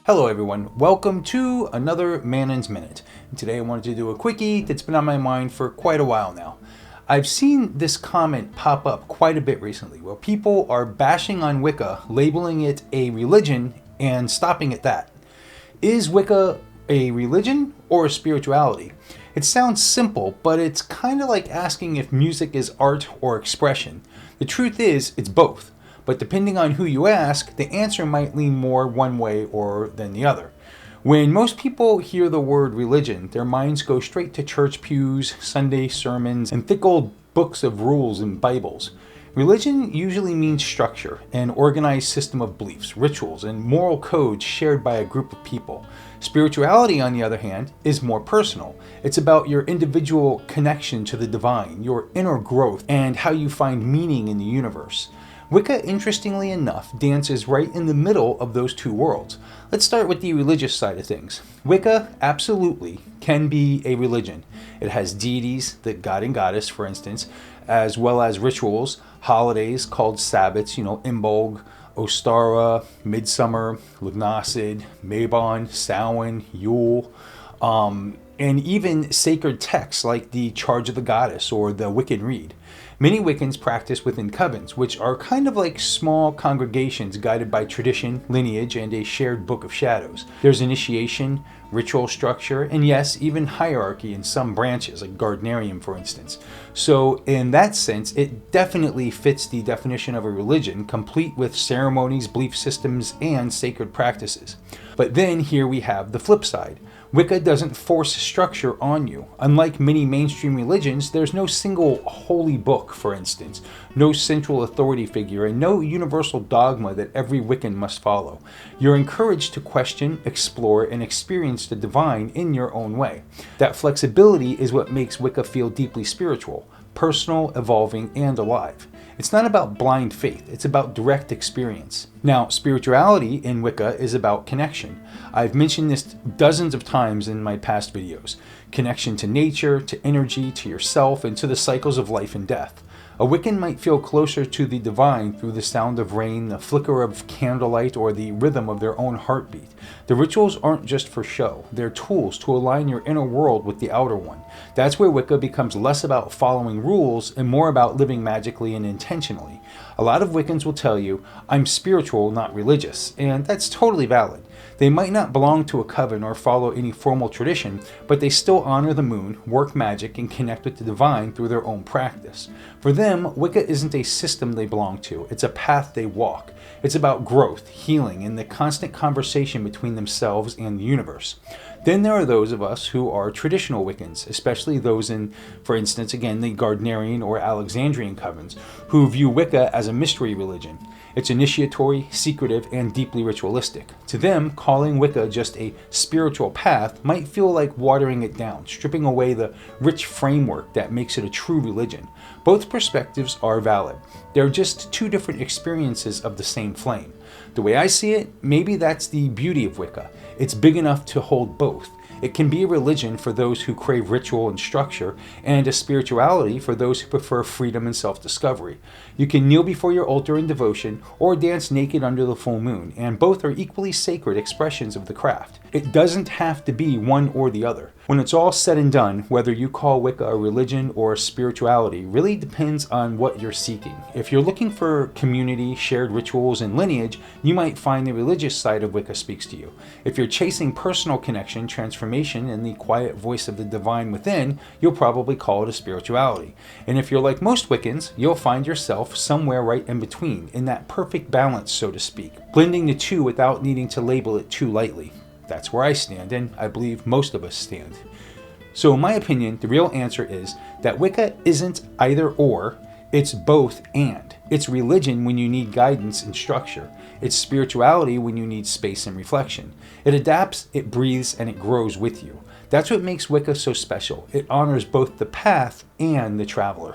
Hello everyone, welcome to another Mannon's Minute. And today I wanted to do a quickie that's been on my mind for quite a while now. I've seen this comment pop up quite a bit recently where people are bashing on Wicca, labeling it a religion and stopping at that. Is Wicca a religion or a spirituality? It sounds simple, but it's kind of like asking if music is art or expression. The truth is, it's both. But depending on who you ask, the answer might lean more one way or than the other. When most people hear the word religion, their minds go straight to church pews, Sunday sermons, and thick old books of rules and Bibles. Religion usually means structure, an organized system of beliefs, rituals, and moral codes shared by a group of people. Spirituality, on the other hand, is more personal. It's about your individual connection to the divine, your inner growth, and how you find meaning in the universe. Wicca, interestingly enough, dances right in the middle of those two worlds. Let's start with the religious side of things. Wicca absolutely can be a religion. It has deities, the god and goddess, for instance, as well as rituals, holidays called Sabbats, Imbolg, Ostara, Midsummer, Lugnacid, Mabon, Samhain, Yule, and even sacred texts like the Charge of the Goddess or the Wiccan Rede. Many Wiccans practice within covens, which are kind of like small congregations guided by tradition, lineage, and a shared book of shadows. There's initiation, ritual structure, and yes, even hierarchy in some branches, like Gardnerium, for instance. So in that sense, it definitely fits the definition of a religion, complete with ceremonies, belief systems, and sacred practices. But then here we have the flip side. Wicca doesn't force structure on you. Unlike many mainstream religions, there's no single holy book, for instance, no central authority figure, and no universal dogma that every Wiccan must follow. You're encouraged to question, explore, and experience the divine in your own way. That flexibility is what makes Wicca feel deeply spiritual, personal, evolving, and alive. It's not about blind faith, it's about direct experience. Now, spirituality in Wicca is about connection. I've mentioned this dozens of times in my past videos. Connection to nature, to energy, to yourself, and to the cycles of life and death. A Wiccan might feel closer to the divine through the sound of rain, the flicker of candlelight, or the rhythm of their own heartbeat. The rituals aren't just for show, they're tools to align your inner world with the outer one. That's where Wicca becomes less about following rules and more about living magically and intentionally. A lot of Wiccans will tell you, I'm spiritual, not religious, and that's totally valid. They might not belong to a coven or follow any formal tradition, but they still honor the moon, work magic, and connect with the divine through their own practice. For them, Wicca isn't a system they belong to, it's a path they walk. It's about growth, healing, and the constant conversation between themselves and the universe. Then there are those of us who are traditional Wiccans, especially those in, for instance, again, the Gardnerian or Alexandrian covens, who view Wicca as a mystery religion. It's initiatory, secretive, and deeply ritualistic. To them, calling Wicca just a spiritual path might feel like watering it down, stripping away the rich framework that makes it a true religion. Both perspectives are valid. They're just two different experiences of the same flame. The way I see it, maybe that's the beauty of Wicca. It's big enough to hold both. It can be a religion for those who crave ritual and structure, and a spirituality for those who prefer freedom and self-discovery. You can kneel before your altar in devotion, or dance naked under the full moon, and both are equally sacred expressions of the craft. It doesn't have to be one or the other. When it's all said and done, whether you call Wicca a religion or a spirituality really depends on what you're seeking. If you're looking for community, shared rituals, and lineage, you might find the religious side of Wicca speaks to you. If you're chasing personal connection, transformation, and the quiet voice of the divine within, you'll probably call it a spirituality. And if you're like most Wiccans, you'll find yourself somewhere right in between, in that perfect balance, so to speak, blending the two without needing to label it too lightly. That's where I stand, and I believe most of us stand. So in my opinion, the real answer is that Wicca isn't either or, it's both and. It's religion when you need guidance and structure. It's spirituality when you need space and reflection. It adapts, it breathes, and it grows with you. That's what makes Wicca so special. It honors both the path and the traveler.